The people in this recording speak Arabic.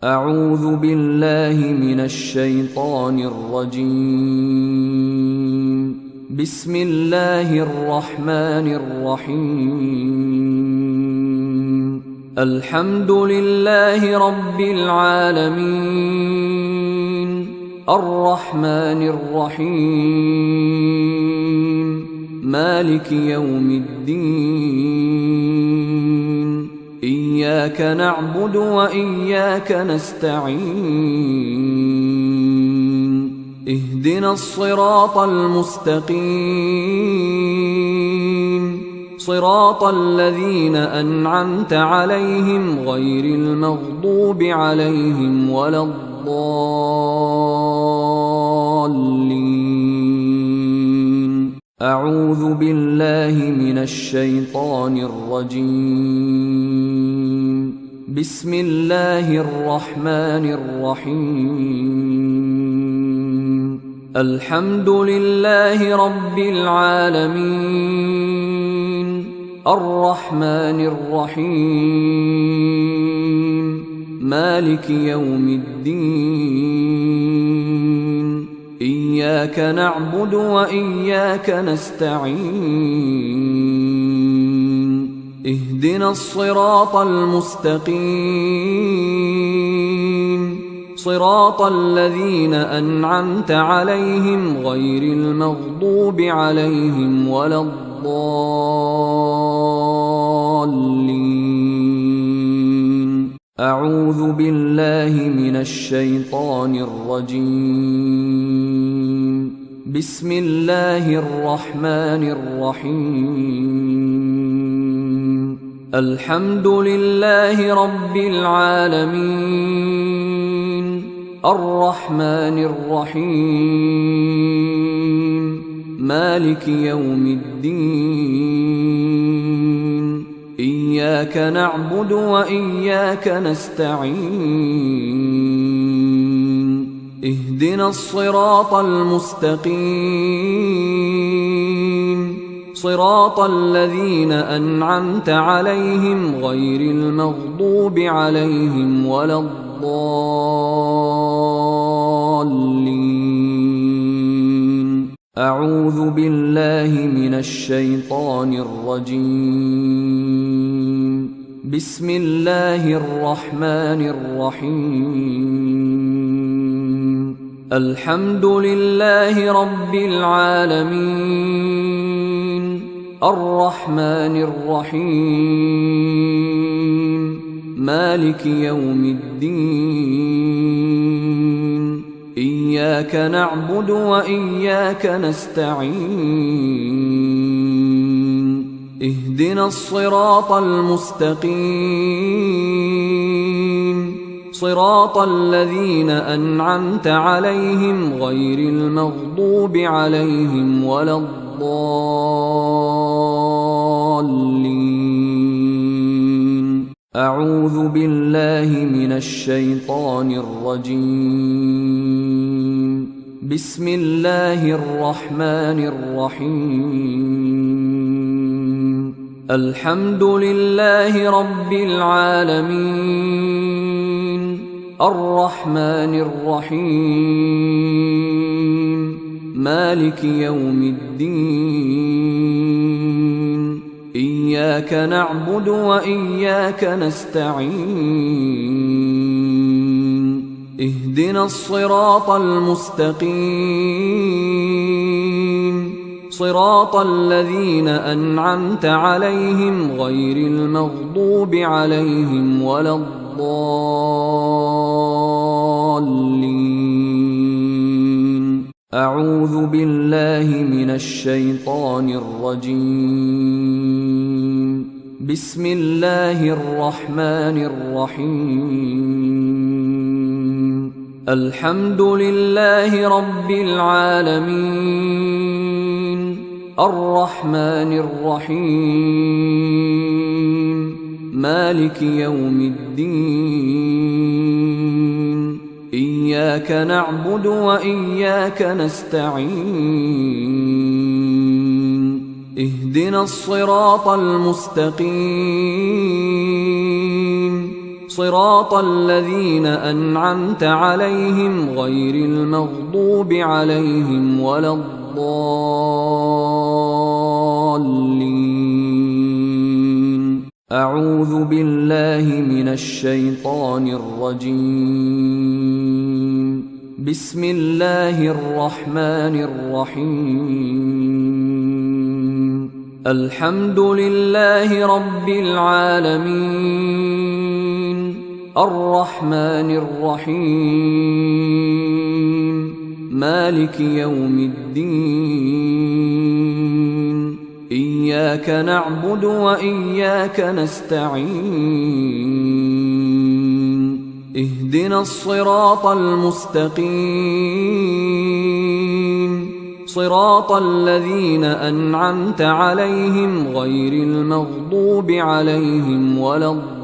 أعوذ بالله من الشيطان الرجيم. بسم الله الرحمن الرحيم. الحمد لله رب العالمين، الرحمن الرحيم، مالك يوم الدين. إياك نعبد وإياك نستعين. اهدنا الصراط المستقيم، صراط الذين أنعمت عليهم غير المغضوب عليهم ولا الضالين. أعوذ بالله من الشيطان الرجيم. بسم الله الرحمن الرحيم. الحمد لله رب العالمين، الرحمن الرحيم، مالك يوم الدين. إياك نعبد وإياك نستعين. اهدنا الصراط المستقيم، صراط الذين أنعمت عليهم غير المغضوب عليهم ولا الضالين. أعوذ بالله من الشيطان الرجيم. بسم الله الرحمن الرحيم. الحمد لله رب العالمين، الرحمن الرحيم، مالك يوم الدين. إياك نعبد وإياك نستعين. اهدنا الصراط المستقيم، صراط الذين أنعمت عليهم غير المغضوب عليهم ولا الضالين. أعوذ بالله من الشيطان الرجيم. بسم الله الرحمن الرحيم. الحمد لله رب العالمين، الرحمن الرحيم، مالك يوم الدين. إياك نعبد وإياك نستعين. اهدنا الصراط المستقيم، صراط الذين أنعمت عليهم غير المغضوب عليهم ولا الضالين. أعوذ بالله من الشيطان الرجيم. بسم الله الرحمن الرحيم. الحمد لله رب العالمين، الرحمن الرحيم، مالك يوم الدين. إياك نعبد وإياك نستعين. اهدنا الصراط المستقيم، صراط الذين أنعمت عليهم غير المغضوب عليهم ولا الضالين. أعوذ بالله من الشيطان الرجيم. بسم الله الرحمن الرحيم. الحمد لله رب العالمين، الرحمن الرحيم، مالك يوم الدين. إياك نعبد وإياك نستعين. اهدنا الصراط المستقيم، صراط الذين أنعمت عليهم غير المغضوب عليهم ولا الضالين. أعوذ بالله من الشيطان الرجيم. بسم الله الرحمن الرحيم. الحمد لله رب العالمين، الرحمن الرحيم، مالك يوم الدين. إياك نعبد وإياك نستعين. اهدنا الصراط المستقيم، صراط الذين أنعمت عليهم غير المغضوب عليهم ولا الضالين.